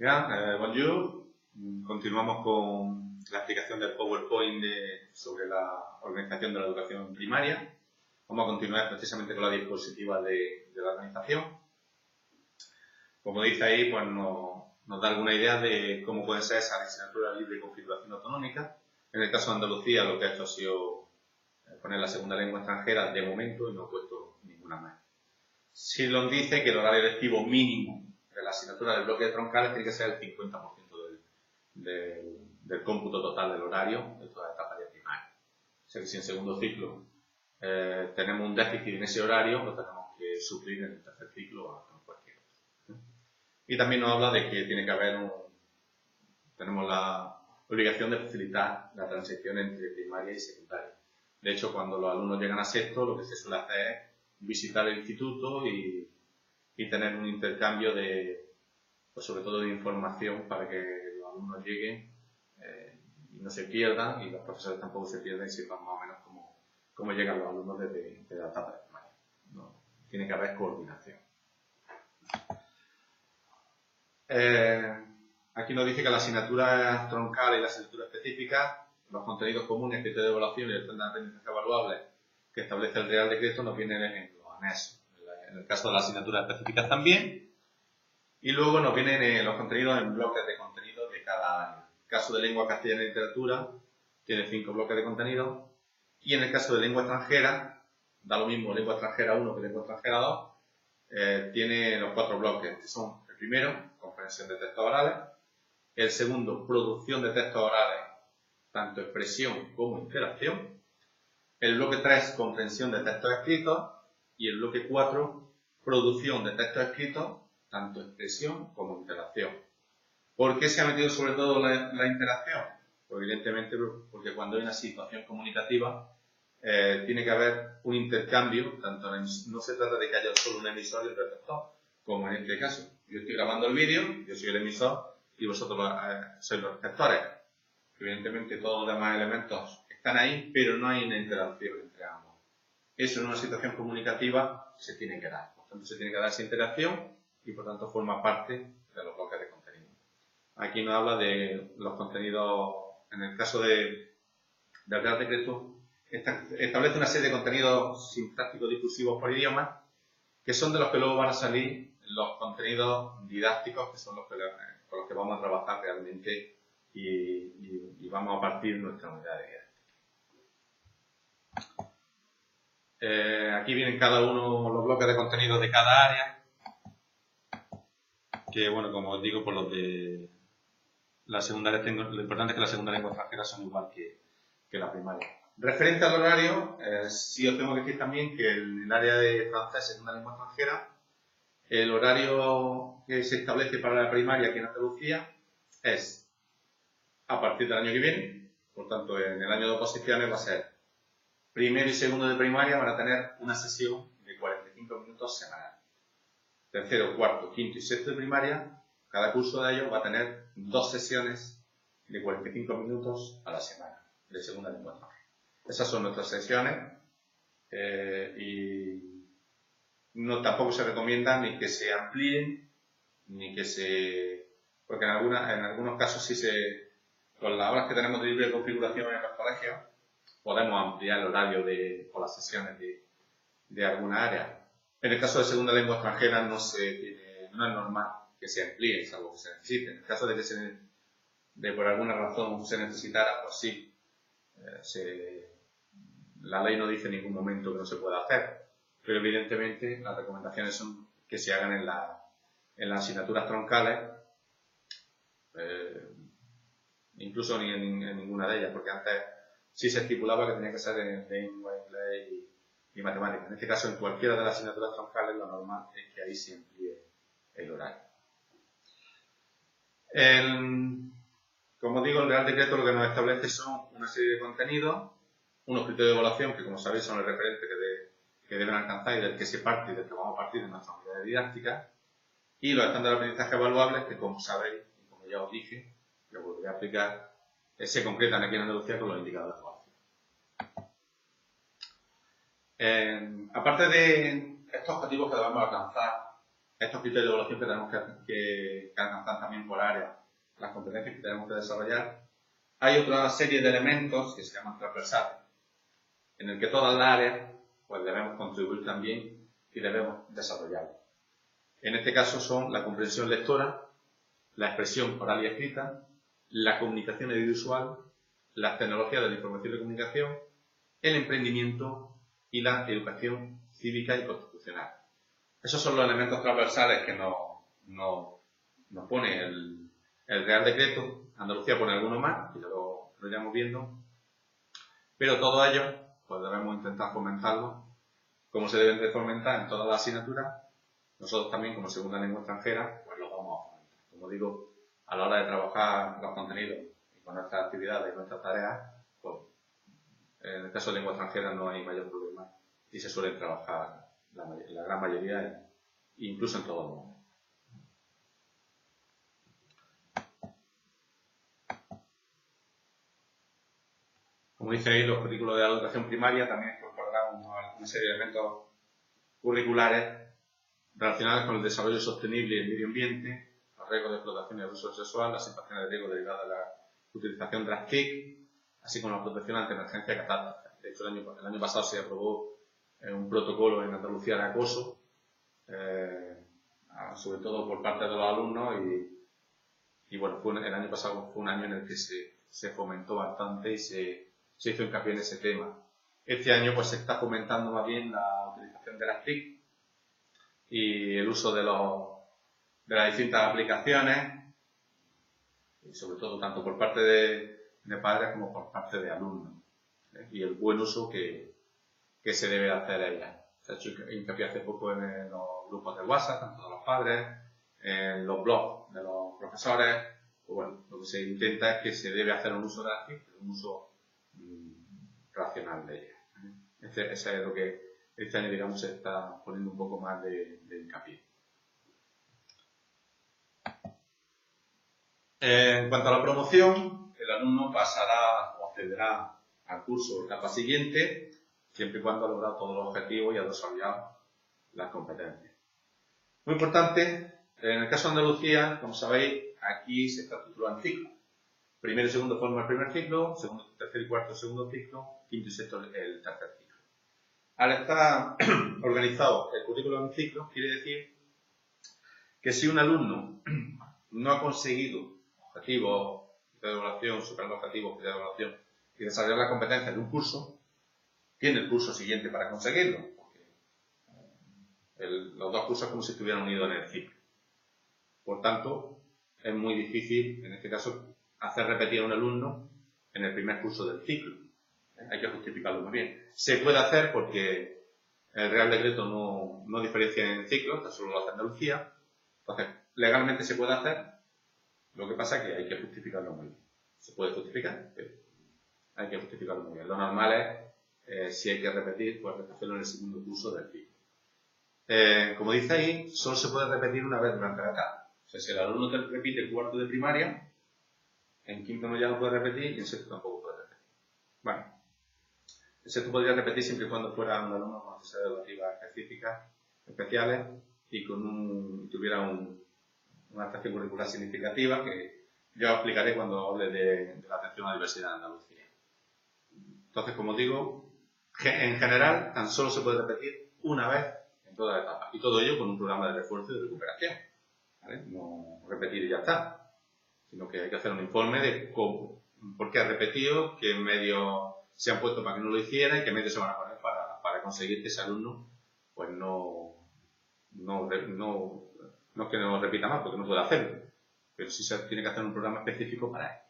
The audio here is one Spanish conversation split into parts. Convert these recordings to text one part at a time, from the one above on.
Bien, bonjour. Continuamos con la explicación del PowerPoint sobre la organización de la educación primaria. Vamos a continuar precisamente con la diapositiva de la organización. Como dice ahí, pues nos da alguna idea de cómo puede ser esa asignatura libre de configuración autonómica. En el caso de Andalucía, lo que ha hecho ha sido poner la segunda lengua extranjera de momento y no he puesto ninguna más. Sí nos dice que el horario lectivo mínimo de la asignatura del bloque de troncales tiene que ser el 50% del cómputo total del horario de toda la etapa de primaria. O sea que si en segundo ciclo tenemos un déficit en ese horario, lo tenemos que suplir en el tercer ciclo con cualquier otro. Y también nos habla de que tiene que haber tenemos la obligación de facilitar la transición entre primaria y secundaria. De hecho, cuando los alumnos llegan a sexto, lo que se suele hacer es visitar el instituto y tener un intercambio pues sobre todo de información para que los alumnos lleguen y no se pierdan y los profesores tampoco se pierdan y sepan más o menos cómo llegan los alumnos desde la etapa de primaria. ¿No? Tiene que haber coordinación. Aquí nos dice que la asignatura troncal y la asignatura específica, los contenidos comunes, criterios de evaluación y el estándar de aprendizaje evaluable que establece el Real Decreto nos vienen en los anexos. En el caso de las asignaturas específicas también. Y luego nos vienen los contenidos en bloques de contenido de cada área. En el caso de lengua castellana y literatura, tiene 5 bloques de contenido. Y en el caso de lengua extranjera, da lo mismo lengua extranjera 1 que lengua extranjera 2, tiene los 4 bloques, que son el primero, comprensión de textos orales, el segundo, producción de textos orales, tanto expresión como interacción, el bloque 3, comprensión de textos escritos, y el bloque 4, producción de textos escritos, tanto expresión como interacción. ¿Por qué se ha metido sobre todo la interacción? Pues evidentemente porque cuando hay una situación comunicativa tiene que haber un intercambio, tanto no se trata de que haya solo un emisor y un receptor, como en este caso. Yo estoy grabando el vídeo, yo soy el emisor y vosotros sois los receptores. Evidentemente todos los demás elementos están ahí, pero no hay una interacción entre ambos. Eso en una situación comunicativa se tiene que dar. Por tanto, se tiene que dar esa interacción y por tanto forma parte de los bloques de contenido. Aquí nos habla de los contenidos, en el caso del Real Decreto, establece una serie de contenidos sintácticos difusivos por idioma, que son de los que luego van a salir los contenidos didácticos, que son con los que vamos a trabajar realmente y vamos a partir nuestra unidad de didáctica. Aquí vienen cada uno los bloques de contenido de cada área, que bueno, como os digo, por los de la secundaria, lo importante es que la segunda lengua extranjera son igual que la primaria. Referente al horario, sí os tengo que decir también que en el área de francés, segunda lengua extranjera, el horario que se establece para la primaria aquí en Andalucía es a partir del año que viene, por tanto en el año de oposiciones va a ser primero y segundo de primaria van a tener una sesión de 45 minutos semanal. Tercero, cuarto, quinto y sexto de primaria, cada curso de ellos va a tener 2 sesiones de 45 minutos a la semana, de segunda lengua extranjera. Esas son nuestras sesiones y tampoco se recomienda ni que se amplíen, ni que se... porque en algunos casos con las horas que tenemos de libre configuración en los colegios, podemos ampliar el horario o las sesiones de alguna área. En el caso de segunda lengua extranjera no es normal que se amplíe, salvo que se necesite. En el caso de que por alguna razón se necesitara, pues sí. La ley no dice en ningún momento que no se pueda hacer, pero evidentemente las recomendaciones son que se hagan en las asignaturas troncales, incluso ni en ninguna de ellas, porque antes sí se estipulaba que tenía que ser en lengua, inglés y matemáticas. En este caso, en cualquiera de las asignaturas troncales, lo normal es que ahí se amplíe el horario. Como digo, el Real Decreto lo que nos establece son una serie de contenidos, unos criterios de evaluación que, como sabéis, son el referente que deben alcanzar y del que se parte y del que vamos a partir en nuestra unidad de didáctica, y los estándares de aprendizaje evaluables que, como sabéis, y como ya os dije, lo volveré a explicar, se concretan aquí en Andalucía con los indicadores de evaluación. Aparte de estos objetivos que debemos alcanzar estos criterios de evaluación que tenemos que alcanzar también por área, las competencias que tenemos que desarrollar, hay otra serie de elementos que se llaman transversales, en el que todas las áreas pues debemos contribuir también y debemos desarrollarlo. En este caso son la comprensión lectora, la expresión oral y escrita, la comunicación audiovisual, las tecnologías de la información y comunicación, el emprendimiento y la educación cívica y constitucional. Esos son los elementos transversales que nos pone el Real Decreto. Andalucía pone alguno más, y lo iremos viendo, pero todos ellos pues debemos intentar fomentarlos como se deben de fomentar en todas las asignaturas. Nosotros también, como segunda lengua extranjera, pues los vamos a fomentar. Como digo, a la hora de trabajar los contenidos y con nuestras actividades y nuestras tareas, pues en el caso de lengua extranjera no hay mayor problema y se suelen trabajar la gran mayoría, incluso en todo el mundo. Como dice ahí, los currículos de la educación primaria también incorporarán una serie de elementos curriculares relacionados con el desarrollo sostenible y el medio ambiente, los riesgos de explotación y abuso sexual, las situaciones de riesgo derivadas de la utilización de las TIC, así como la protección ante emergencia y catástrofes. De hecho, el año pasado se aprobó un protocolo en Andalucía de acoso, sobre todo por parte de los alumnos, y bueno, el año pasado fue un año en el que se fomentó bastante y se hizo hincapié en ese tema. Este año pues se está fomentando más bien la utilización de las TIC y el uso de las distintas aplicaciones, y sobre todo tanto por parte de padres como por parte de alumnos, y el buen uso que se debe hacer a ellas. Se ha hecho hincapié hace poco en los grupos de WhatsApp, tanto de los padres, en los blogs de los profesores. Pues bueno, lo que se intenta es que se debe hacer un uso de las TIC, un uso racional de ellas. Ese es lo que este año, digamos, se está poniendo un poco más de hincapié. En cuanto a la promoción, el alumno pasará o accederá al curso o etapa siguiente, siempre y cuando ha logrado todos los objetivos y ha desarrollado las competencias. Muy importante, en el caso de Andalucía, como sabéis, aquí se está titulado en ciclo. Primero y segundo forma el primer ciclo, segundo, tercer y cuarto el segundo ciclo, quinto y sexto el tercer ciclo. Al estar organizado el currículo en ciclo, quiere decir que si un alumno no ha conseguido objetivos de evaluación, superar objetivos de evaluación y desarrollar las competencias de un curso, tiene el curso siguiente para conseguirlo, porque los dos cursos es como si estuvieran unidos en el ciclo. Por tanto, es muy difícil, en este caso, hacer repetir a un alumno en el primer curso del ciclo. Hay que justificarlo muy bien. Se puede hacer porque el Real Decreto no diferencia en ciclos, solo lo hace Andalucía. Entonces, legalmente se puede hacer, lo que pasa es que hay que justificarlo muy bien. Se puede justificar, pero hay que justificarlo muy bien. Lo normal es, si hay que repetir, pues hacerlo en el segundo curso del ciclo. Como dice ahí, solo se puede repetir una vez durante la etapa. O sea, si el alumno te repite el cuarto de primaria, en quinto ya no puede repetir y en sexto tampoco puede repetir. Bueno, en sexto podría repetir siempre y cuando fuera un alumno con necesidades educativas específicas, especiales, y tuviera una atracción curricular significativa, que yo explicaré cuando hable de la atención a la diversidad en Andalucía. Entonces, como digo, en general tan solo se puede repetir una vez en toda la etapa, y todo ello con un programa de refuerzo y de recuperación, ¿vale? No repetir y ya está, sino que hay que hacer un informe de cómo, por qué ha repetido, qué medios se han puesto para que no lo hiciera y qué medios se van a poner para conseguir que ese alumno pues no es que no repita más, porque no puede hacerlo, pero sí se tiene que hacer un programa específico para él.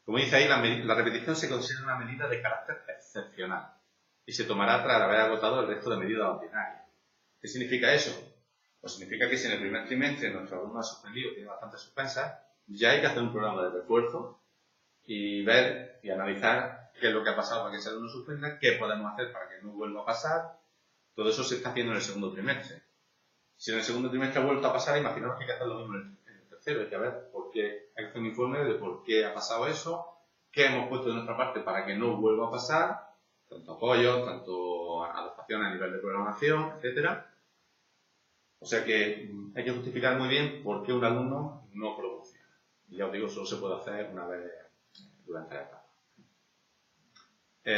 Como dice ahí, la repetición se considera una medida de carácter excepcional y se tomará tras haber agotado el resto de medidas ordinarias. ¿Qué significa eso? Pues significa que si en el primer trimestre nuestro alumno ha suspendido, tiene bastantes suspensas, ya hay que hacer un programa de refuerzo y ver y analizar qué es lo que ha pasado para que ese alumno suspenda, qué podemos hacer para que no vuelva a pasar. Todo eso se está haciendo en el segundo trimestre. Si en el segundo trimestre ha vuelto a pasar, imaginaos que hay que hacer lo mismo en el tercero. Hay que ver por qué, hay que hacer un informe de por qué ha pasado eso, qué hemos puesto de nuestra parte para que no vuelva a pasar, tanto apoyo, tanto adaptación a nivel de programación, etcétera. O sea que hay que justificar muy bien por qué un alumno no promociona. Y ya os digo, solo se puede hacer una vez durante la etapa.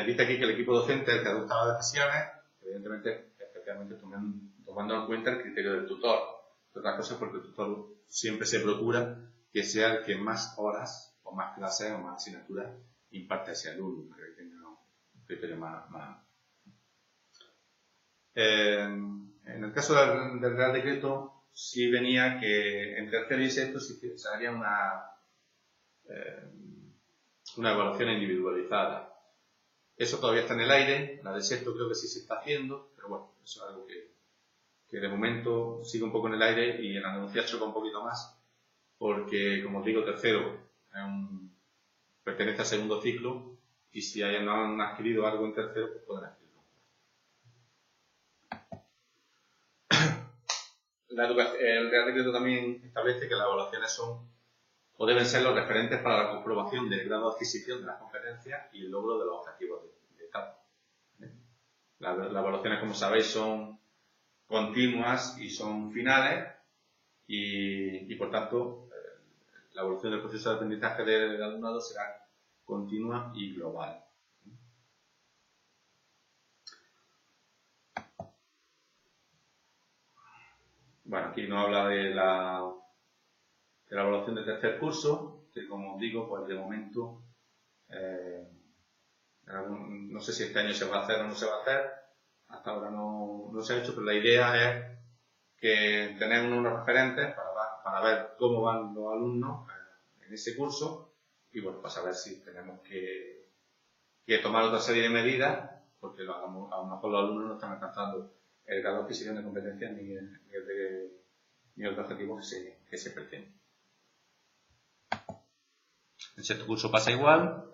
Dice aquí que el equipo docente es el que adopta las decisiones, evidentemente, especialmente tomando en cuenta el criterio del tutor. De otras cosas porque el tutor siempre se procura que sea el que más horas o más clases o más asignaturas imparte a ese alumno, para que tenga un criterio más. En el caso del Real Decreto, sí venía que en tercero y sexto se haría una evaluación individualizada. Eso todavía está en el aire, la de sexto creo que sí se está haciendo, pero bueno, eso es algo que de momento sigue un poco en el aire y en Andalucía choca un poquito más, porque como os digo, tercero pertenece al segundo ciclo y si no han adquirido algo en tercero, pues pueden adquirirlo. El Real Decreto también establece que las evaluaciones son o deben ser los referentes para la comprobación del grado de adquisición de las competencias y el logro de los objetivos de etapa. Las evaluaciones, como sabéis, son continuas y son finales y por tanto, la evolución del proceso de aprendizaje del alumnado será continua y global. Bueno, aquí nos habla de la evaluación del tercer curso, que como os digo, pues de momento no sé si este año se va a hacer o no se va a hacer, hasta ahora no se ha hecho, pero la idea es que tener unos referentes para ver cómo van los alumnos en ese curso y bueno, para saber si tenemos que tomar otra serie de medidas, porque a lo mejor los alumnos no están alcanzando el grado de adquisición de competencias ni el objetivo que se pretende. El sexto curso pasa igual.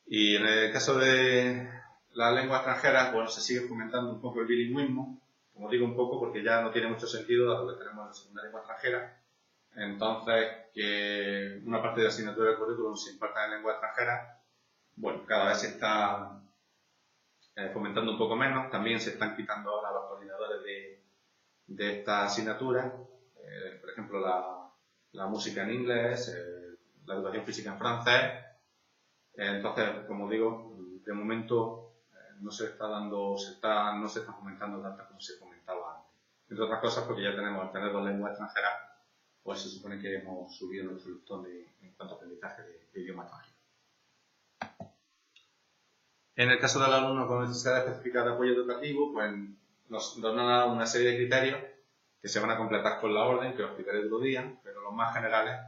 Y en el caso de las lenguas extranjeras, bueno, se sigue fomentando un poco el bilingüismo, como digo un poco porque ya no tiene mucho sentido dado que tenemos la segunda lengua extranjera. Entonces, que una parte de la asignatura del currículum se imparta en lengua extranjera, bueno, cada vez se está fomentando un poco menos. También se están quitando ahora los coordinadores de esta asignatura, por ejemplo, la música en inglés, la educación física en francés. Entonces, como digo, de momento no se está fomentando tanto como se fomentaba antes. Entre otras cosas porque ya tenemos, al tener dos lenguas extranjeras, pues se supone que hemos subido nuestro listón en cuanto a aprendizaje de idioma extranjero. En el caso del alumno con necesidades específicas de apoyo educativo, pues nos dan una serie de criterios que se van a completar con la orden, que os explicaré otro día, pero los más generales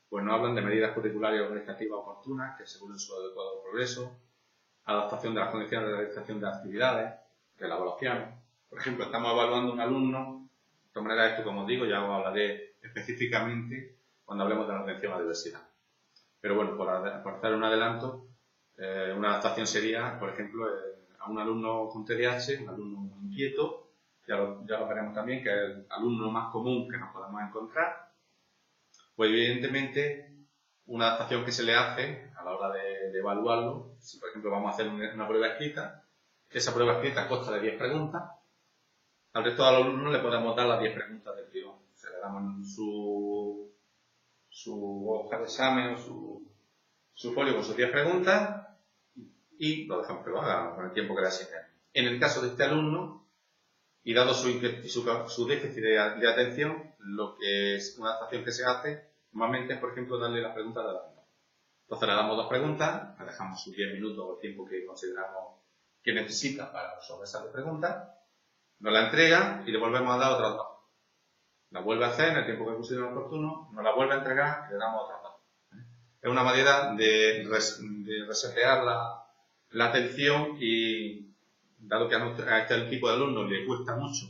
pues nos hablan de medidas curriculares y organizativas oportunas que aseguren su adecuado progreso, adaptación de las condiciones de realización de actividades, de la evaluación. Por ejemplo, estamos evaluando a un alumno, de todas maneras esto, como digo, ya os hablaré específicamente cuando hablemos de la atención a la diversidad. Pero bueno, por hacer un adelanto, una adaptación sería, por ejemplo, a un alumno con TDAH, un alumno inquieto, ya lo veremos también, que es el alumno más común que nos podemos encontrar. Pues evidentemente, una adaptación que se le hace a la hora de evaluarlo, si por ejemplo vamos a hacer una prueba escrita, esa prueba escrita consta de 10 preguntas, al resto de los alumnos le podemos dar las 10 preguntas del tirón. Se le damos su hoja de examen o su folio con sus 10 preguntas y lo dejamos que lo haga con el tiempo que le asignen. En el caso de este alumno, y dado su déficit de atención, lo que es una adaptación que se hace normalmente es, por ejemplo, darle las preguntas de alumno. Entonces le damos 2 preguntas, le dejamos sus 10 minutos o el tiempo que consideramos que necesita para resolver esas 2 preguntas, nos la entrega y le volvemos a dar otras 2. La vuelve a hacer en el tiempo que consideramos oportuno, nos la vuelve a entregar y le damos otras 2. Es una manera de resetear la atención y, dado que a este tipo de alumnos le cuesta mucho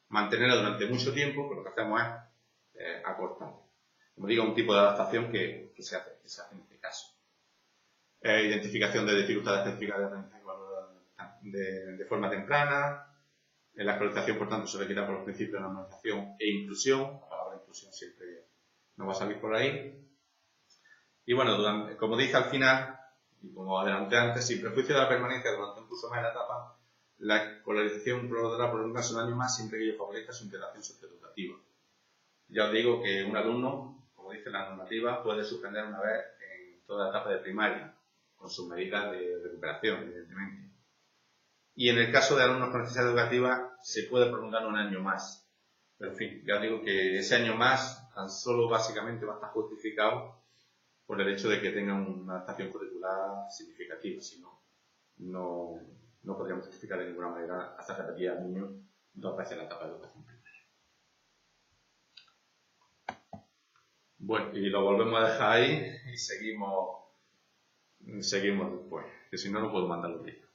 mantenerla durante mucho tiempo, pues lo que hacemos es acortar. Como digo, un tipo de adaptación que se hace en este caso. Identificación de dificultades específicas de aprendizaje de forma temprana. La actualización, por tanto, se requiere por los principios de normalización e inclusión. La palabra inclusión siempre nos va a salir por ahí. Y bueno, como dije al final, y como adelanté antes, sin prejuicio de la permanencia durante un curso más de la etapa, la escolarización podrá prolongarse un año más siempre que ello favorezca su integración socioeducativa. Ya os digo que un alumno, como dice la normativa, puede suspender una vez en toda la etapa de primaria, con sus medidas de recuperación, evidentemente. Y en el caso de alumnos con necesidad educativa, se puede prolongar un año más. Pero en fin, ya os digo que ese año más tan solo básicamente va a estar justificado por el hecho de que tengan una adaptación curricular significativa, si no, no podríamos justificar de ninguna manera hasta repetir al niño 2 veces la etapa de educación primaria. Bueno, y lo volvemos a dejar ahí y seguimos después, que si no, no puedo mandar los vídeos.